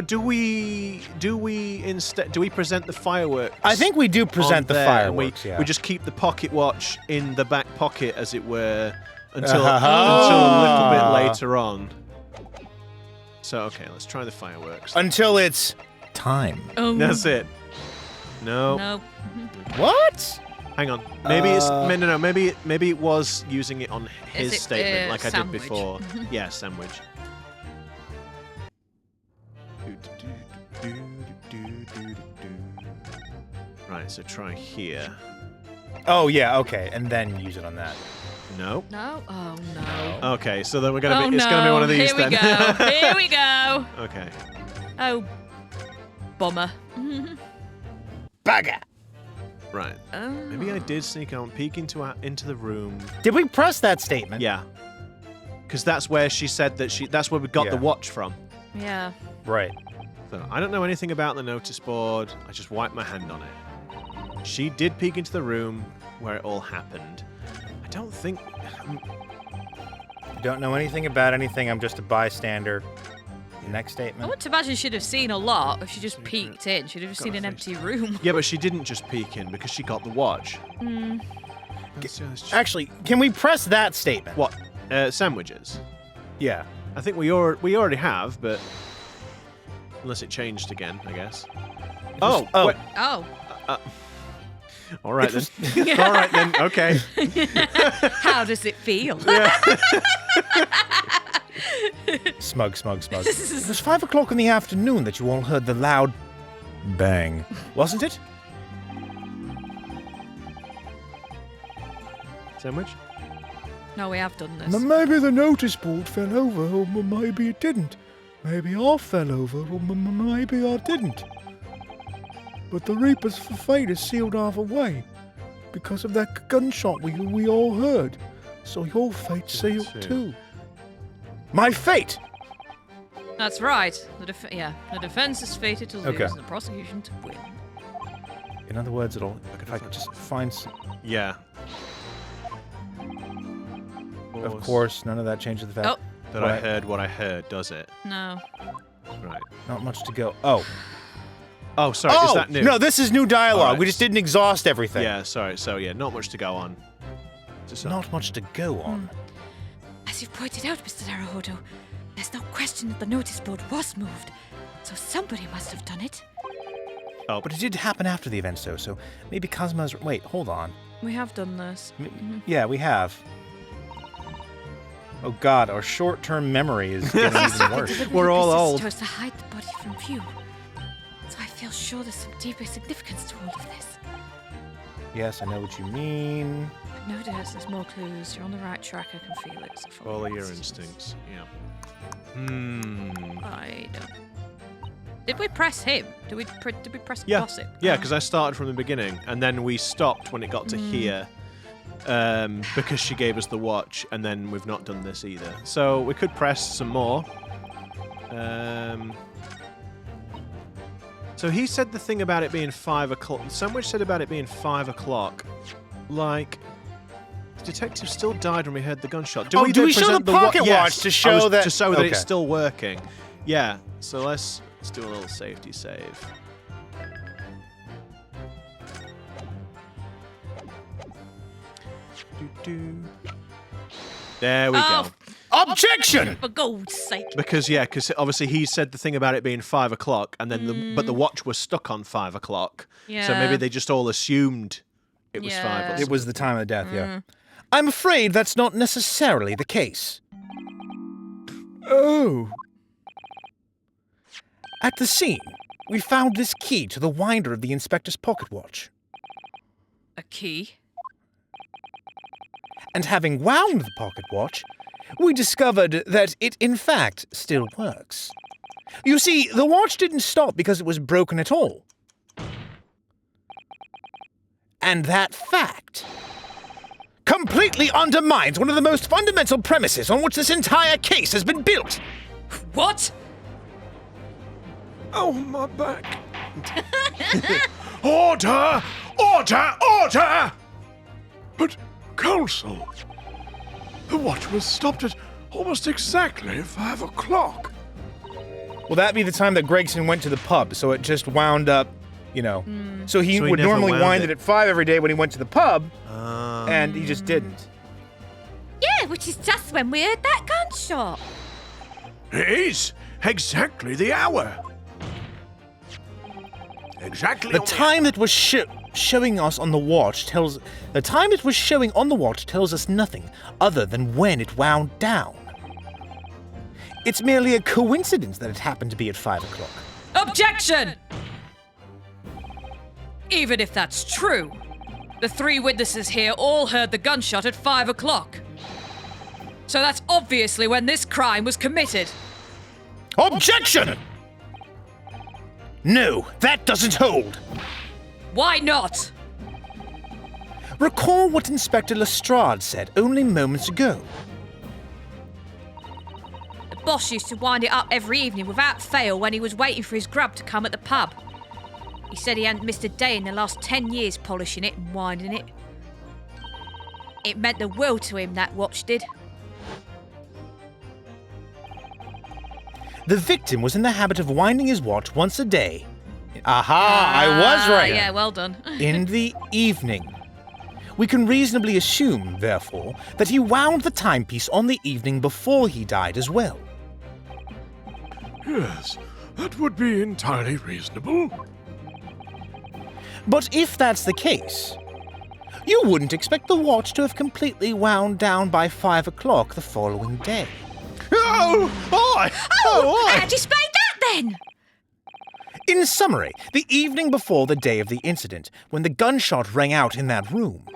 do we present the fireworks? I think we do present the on there, and fireworks. We Yeah. just keep the pocket watch in the back pocket, as it were, until Uh-huh. a little bit later on. So okay, let's try the fireworks. Until it's time. That's it. No. Nope. What? Hang on. Maybe it's no. Maybe it was using it on his it, statement, like I did sandwich? before. Yeah, sandwich. Right. So try here. Oh yeah, okay, and then use it on that. No. No? Oh, no. Okay, so then we're gonna Oh, be. It's gonna be one of these Here then. we go. Here we go. Okay. Oh, bummer. Bagger. Right. Maybe I did sneak out and peek into the room. Did we press that statement? Yeah. Because that's where she said that that's where we got the Yeah. watch from. Yeah. Right. So I don't know anything about the notice board. I just wiped my hand on it. She did peek into the room where it all happened. I don't think. Don't know anything about anything. I'm just a bystander. Next I statement. would imagine she'd have seen a lot if she just peeked in. She'd have seen an empty room. Yeah, but she didn't just peek in because she got the watch. Actually, can we press that statement? What? Sandwiches. Yeah. I think we already have, but unless it changed again, I guess. Oh. Wait. Oh. All right then. All right then. Okay. How does it feel? Smug. It was 5 o'clock in the afternoon that you all heard the loud bang, wasn't it? Sandwich? No, we have done this. Maybe the notice board fell over, or maybe it didn't. Maybe I fell over, or maybe I didn't. But the Reaper's fate is sealed either way, because of that gunshot we all heard. So your fate's sealed too. My fate! That's right. The defense is fated to lose Okay. and the prosecution to win. In other words, if I could just find some... Yeah. Of course, none of that changes the fact Oh. That I heard what I heard, does it? No. Right. not much to go. Oh. Oh, sorry. Is that new? No, this is new dialogue. Alright. We just didn't exhaust everything. Yeah, sorry. So, yeah, not much to go on. Just Not much to go on. As you've pointed out, Mr. Naruhodo, there's no question that the notice board was moved. So somebody must have done it. Oh, But it did happen after the event, so maybe Cosmo's... Wait, hold on. We have done this. Yeah, we have. Oh god, our short-term memory is getting even worse. We're all This is old. supposed to hide the body from view. So I feel sure there's some deeper significance to all of this. Yes, I know what you mean. No, there's more clues. You're on the right track. I can feel it. So follow Follow my your instincts. instincts. Yeah. I don't. Did we press him? Did we press Yeah. gossip? Yeah, because I started from the beginning, and then we stopped when it got to here, because she gave us the watch, and then we've not done this either. So we could press some more. So he said the thing about it being 5 o'clock. Sandwich said about it being 5 o'clock. Like, the detective still died when we heard the gunshot. Do we then show present the pocket Yes, watch to show that- to show that it's okay. still working? Yeah. So let's do a little safety save. There we go. Objection! For God's sake. Because obviously he said the thing about it being 5 o'clock, and then but the watch was stuck on 5 o'clock. Yeah. So maybe they just all assumed it was Yeah. 5 o'clock. It was the time of death, yeah. I'm afraid that's not necessarily the case. Oh, At the scene, we found this key to the winder of the inspector's pocket watch. A key? And having wound the pocket watch, we discovered that it in fact still works. You see, the watch didn't stop because it was broken at all. And that fact completely undermines one of the most fundamental premises on which this entire case has been built. What? Oh, my back. Order! Order! Order! But, Counsel, the watch was stopped at almost exactly 5 o'clock. Well, that'd be the time that Gregson went to the pub, so it just wound up, you know. So he So he would never normally wound wind it. it at 5 every day when he went to the pub, and he just didn't. Yeah, which is just when we heard that gunshot. It is exactly the hour. Exactly The on time that was shown showing us on the watch tells us nothing other than when it wound down. It's merely a coincidence that it happened to be at 5 o'clock. Objection! Even if that's true, the 3 witnesses here all heard the gunshot at 5 o'clock. So that's obviously when this crime was committed. Objection! No, that doesn't hold. Why not? Recall what Inspector Lestrade said only moments ago. The boss used to wind it up every evening without fail when he was waiting for his grub to come at the pub. He said he hadn't missed a day in the last 10 years polishing it and winding it. It meant the world to him, that watch did. The victim was in the habit of winding his watch once a day. Aha, I was right. Yeah, well done. In the evening. We can reasonably assume, therefore, that he wound the timepiece on the evening before he died as well. Yes, that would be entirely reasonable. But if that's the case, you wouldn't expect the watch to have completely wound down by 5 o'clock the following day. How'd you explain that then? In summary, the evening before the day of the incident, when the gunshot rang out in that room,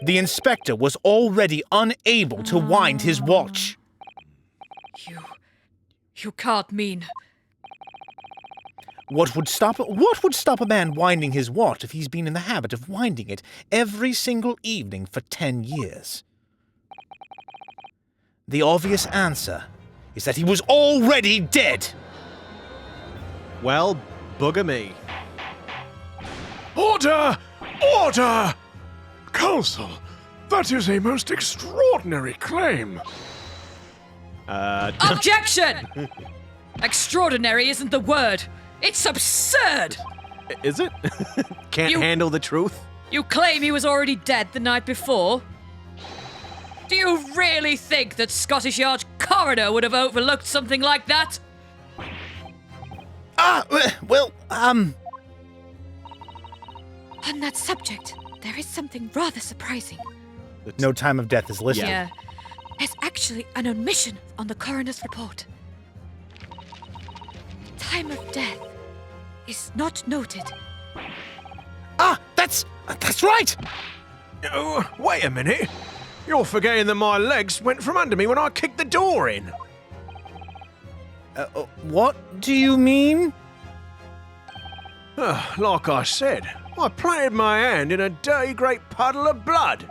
the inspector was already unable to wind his watch. You can't mean... What would stop a man winding his watch if he's been in the habit of winding it every single evening for 10 years? The obvious answer is that he was already dead. Well, bugger me. Order! Order! Counsel, that is a most extraordinary claim. Objection! Extraordinary isn't the word. It's absurd! Is it? Can't handle the truth? You claim he was already dead the night before? Do you really think that Scottish Yard coroner would have overlooked something like that? On that subject, there is something rather surprising. No time of death is listed. Yeah. There's actually an omission on the coroner's report. The time of death is not noted. That's right! Oh, wait a minute. You're forgetting that my legs went from under me when I kicked the door in. What do you mean? Like I said, I planted my hand in a dirty great puddle of blood.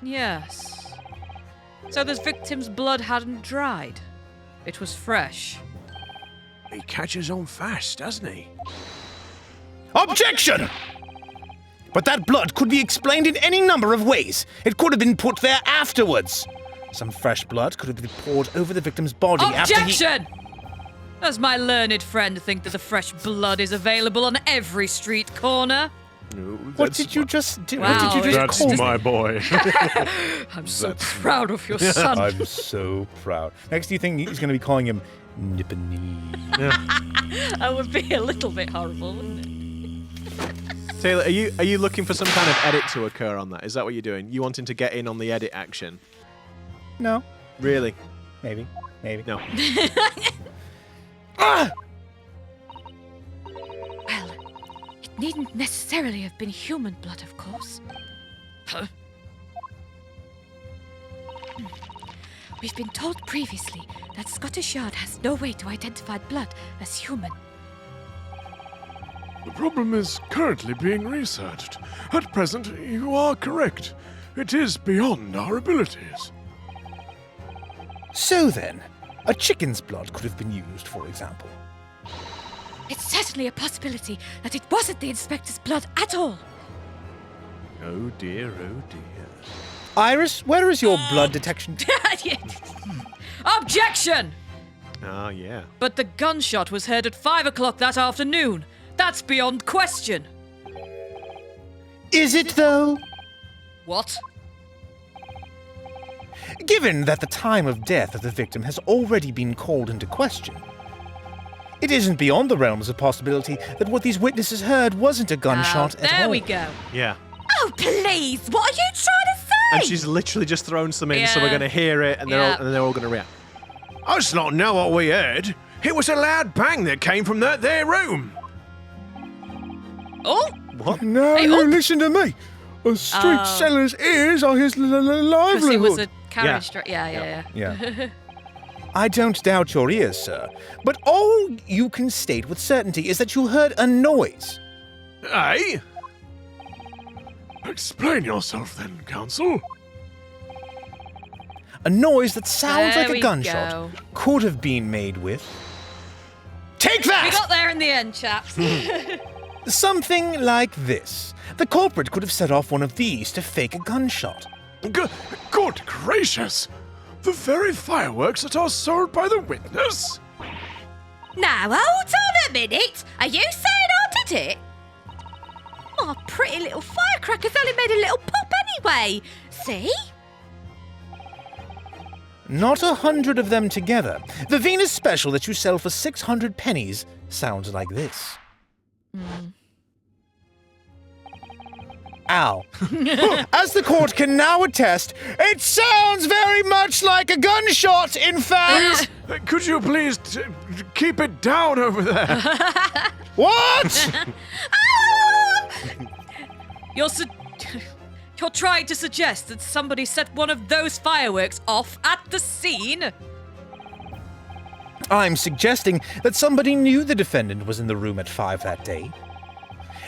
Yes. So this victim's blood hadn't dried. It was fresh. He catches on fast, doesn't he? Objection! But that blood could be explained in any number of ways. It could have been put there afterwards. Some fresh blood could have been poured over the victim's body Objection! Does my learned friend think that the fresh blood is available on every street corner? What did you just do? Wow, What did you just That's call my me? boy. I'm so proud of your son. I'm so proud. Next, do you think he's going to be calling him Nippany? That would be a little bit horrible, wouldn't it? Taylor, are you looking for some kind of edit to occur on that? Is that what you're doing? You wanting to get in on the edit action? No. Really? Maybe. No. Well, it needn't necessarily have been human blood, of course. Huh? We've been told previously that Scottish Yard has no way to identify blood as human. The problem is currently being researched. At present, you are correct. It is beyond our abilities. So then, a chicken's blood could have been used, for example. It's certainly a possibility that it wasn't the inspector's blood at all. Oh dear, oh dear. Iris, where is your blood detection? Objection! Oh, yeah. But the gunshot was heard at 5 o'clock that afternoon. That's beyond question. Is it, though? What? Given that the time of death of the victim has already been called into question, It isn't beyond the realms of possibility that what these witnesses heard wasn't a gunshot at all. There we go. Yeah. Oh, please! What are you trying to say? And she's literally just thrown some in, so we're going to hear it, and they're all going to react. I just not know what we heard. It was a loud bang that came from that there room. Oh! What? Now Hey, you oh. listen to me. A street seller's ears are his Because livelihood. it was a carriage. Yeah. Yeah. I don't doubt your ears, sir, but all you can state with certainty is that you heard a noise. Eh? Explain yourself then, counsel. A noise that sounds There like a we gunshot go. could have been made with... Take We that! got there in the end, chaps. Something like this. The culprit could have set off one of these to fake a gunshot. Good gracious! The very fireworks that are sold by the witness? Now, hold on a minute. Are you saying I did it? My pretty little firecrackers only made a little pop anyway. See? Not 100 of them together. The Venus special that you sell for 600 pennies sounds like this. Ow. As the court can now attest, it sounds very much like a gunshot, in fact. Could you please keep it down over there? What? You're trying to suggest that somebody set one of those fireworks off at the scene? I'm suggesting that somebody knew the defendant was in the room at 5 that day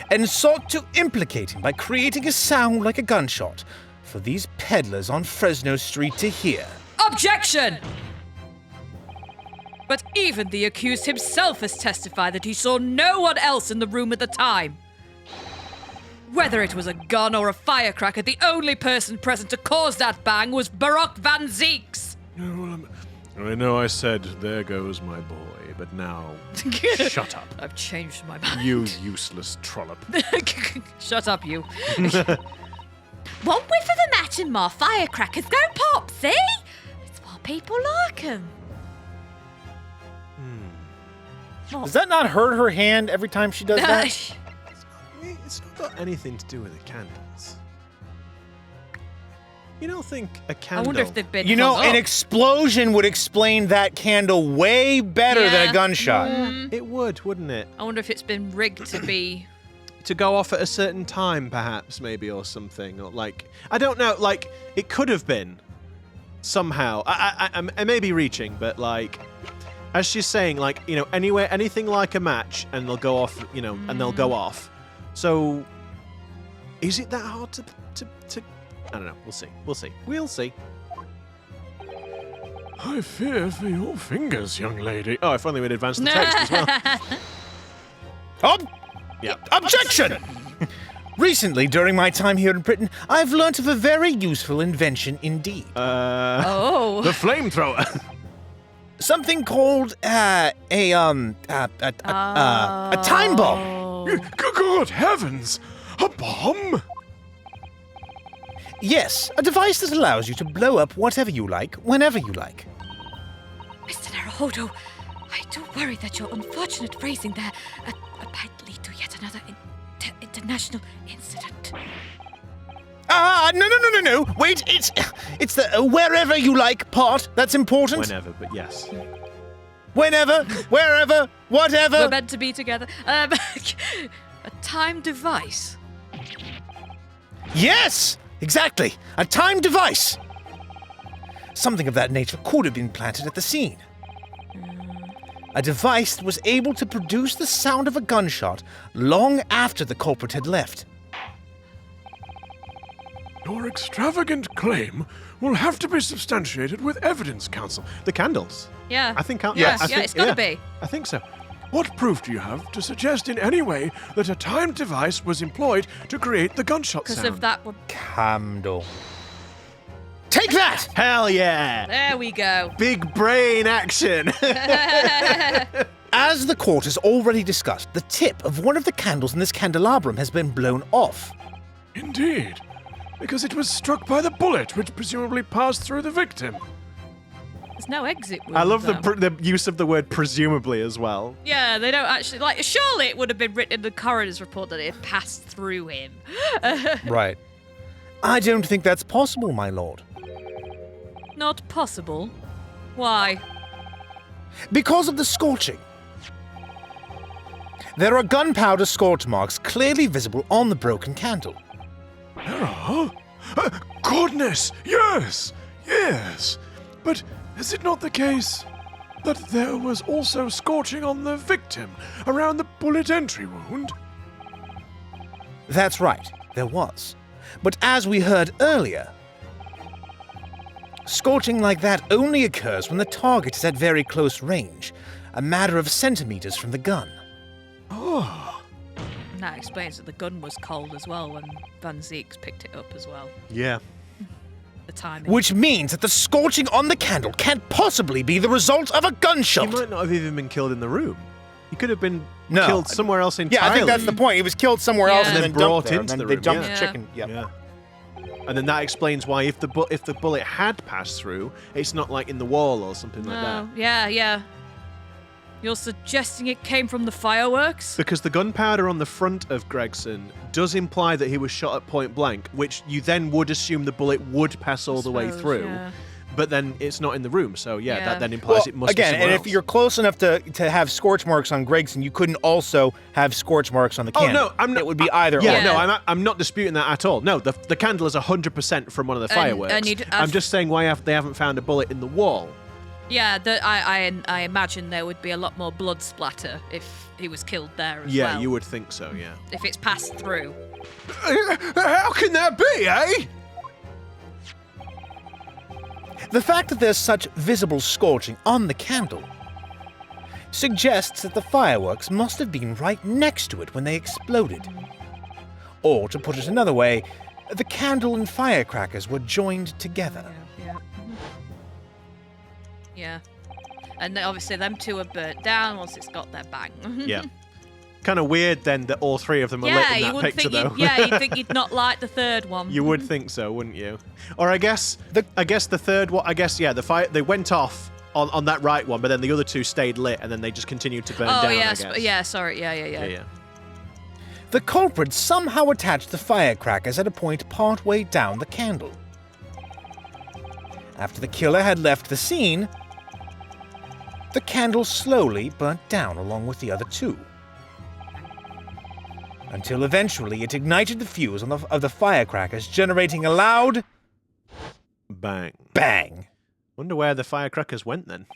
and sought to implicate him by creating a sound like a gunshot for these peddlers on Fresno Street to hear. Objection! But even the accused himself has testified that he saw no one else in the room at the time. Whether it was a gun or a firecracker, the only person present to cause that bang was Baroque Van Zeeks. I know I said, there goes my boy, but now, shut up. I've changed my mind. You useless trollop. Shut up, you. One whiff of the match and more firecrackers go pop, see? It's why people like 'em. Does that not hurt her hand every time she does that? It's not got anything to do with the candles. You don't think a I candle... wonder if they've been You know, hung an up. explosion would explain that candle way better than Yeah. a gunshot. It would, wouldn't it? I wonder if it's been rigged to be... To go off at a certain time, perhaps, maybe, or something. Or like, I don't know, like, it could have been. Somehow. I may be reaching, but like... As she's saying, like, you know, anywhere, anything like a match, and they'll go off, you know, and they'll go off. So, is it that hard to I don't know. We'll see. We'll see. I fear for your fingers, young lady. Oh, if only we'd advanced the text as well. Yeah. Objection! Recently, during my time here in Britain, I've learnt of a very useful invention indeed. Oh. The flamethrower. Something called a time bomb. Good heavens! A bomb? Yes, a device that allows you to blow up whatever you like, whenever you like. Mr. Naruhodo, I do worry that your unfortunate phrasing there might lead to yet another international incident. No. Wait, it's the wherever you like part that's important. Whenever, but yes. Whenever, wherever, whatever. We're meant to be together. A time device. Yes, exactly. A time device. Something of that nature could have been planted at the scene. A device that was able to produce the sound of a gunshot long after the culprit had left. Your extravagant claim will have to be substantiated with evidence, counsel. The candles. Yeah. I think. Yes, I yeah, think, it's gotta be. I think so. What proof do you have to suggest in any way that a timed device was employed to create the gunshot Because sound? of that one. Candle. Take that! Hell yeah! There we go. Big brain action. As the court has already discussed, the tip of one of the candles in this candelabrum has been blown off. Indeed. Because it was struck by the bullet, which presumably passed through the victim. There's no exit wound. I love though. the use of the word presumably as well. Yeah, they don't actually like. Surely it would have been written in the coroner's report that it had passed through him. Right. I don't think that's possible, my lord. Not possible. Why? Because of the scorching. There are gunpowder scorch marks clearly visible on the broken candle. Goodness, yes, yes. But is it not the case that there was also scorching on the victim around the bullet entry wound? That's right, there was. But as we heard earlier, scorching like that only occurs when the target is at very close range, a matter of centimeters from the gun. Oh, And that explains that the gun was cold as well when Van Zeeks picked it up as well. Yeah. The timing. Which means that the scorching on the candle can't possibly be the result of a He gunshot. might not have even been killed in the room. He could have been No. killed somewhere else entirely. Yeah, I think that's the point. He was killed somewhere else Yeah. and And then then dumped brought there, into and the then they room, dumped yeah. the chicken. Yep. Yeah. And then that explains why if the bullet had passed through, it's not like in the wall or something like that. No, yeah. You're suggesting it came from the fireworks? Because the gunpowder on the front of Gregson does imply that he was shot at point blank, which you then would assume the bullet would pass all the way Suppose, through. yeah. But then it's not in the room, so Yeah. that then implies it must again, be somewhere and else. if you're close enough to have scorch marks on Gregson, you couldn't also have scorch marks on the Oh, candle. no, I'm not- It would be either Yeah, or. no, I'm not disputing that at all. No, the candle is 100% from one of the fireworks. and you'd I'm have- just saying why they haven't found a bullet in the wall. Yeah, I imagine there would be a lot more blood splatter if he was killed there as Yeah, well. you would think so, yeah. If it's passed through. How can that be, eh? The fact that there's such visible scorching on the candle suggests that the fireworks must have been right next to it when they exploded. Or, to put it another way, the candle and firecrackers were joined together. Yeah. And then obviously them two are burnt down once it's got their bang. Yeah. Kind of weird then that all three of them are lit Yeah, in you that wouldn't picture think though. you'd think you'd not like the third one. You would think so, wouldn't you? Or I guess the third one. I guess the fire they went off on that right one, but then the other two stayed lit, and then they just continued to burn Oh down. yes, I guess. yeah, sorry, yeah. The culprit somehow attached the firecrackers at a point partway down the candle. After the killer had left the scene, the candle slowly burnt down along with the other two, until eventually it ignited the fuse of the firecrackers, generating a loud Bang. bang. Wonder where the firecrackers went then.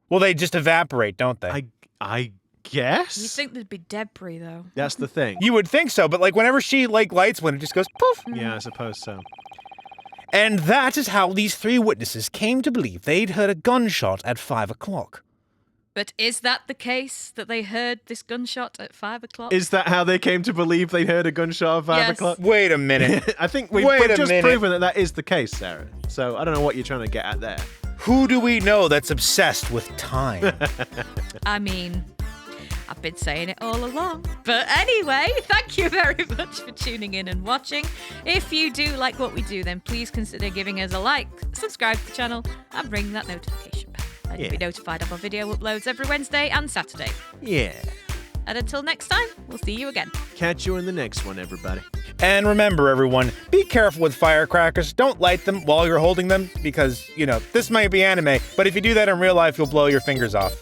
Well, they just evaporate, don't they? I guess. You think there'd be debris though? That's the thing. You would think so, but like whenever she lights one, it just goes poof. Yeah, I suppose so. And that is how these three witnesses came to believe they'd heard a gunshot at 5 o'clock. But is that the case that they heard this gunshot at 5 o'clock? Is that how they came to believe they heard a gunshot at 5 Yes. o'clock? Wait a minute. I think we've Wait a just minute. proven that that is the case, Sarah. So I don't know what you're trying to get at there. Who do we know that's obsessed with time? I mean, I've been saying it all along. But anyway, thank you very much for tuning in and watching. If you do like what we do, then please consider giving us a like, subscribe to the channel, and ring that notification bell. And you'll be notified of our video uploads every Wednesday and Saturday. Yeah. And until next time, we'll see you again. Catch you in the next one, everybody. And remember, everyone, be careful with firecrackers. Don't light them while you're holding them because, this might be anime, but if you do that in real life, you'll blow your fingers off.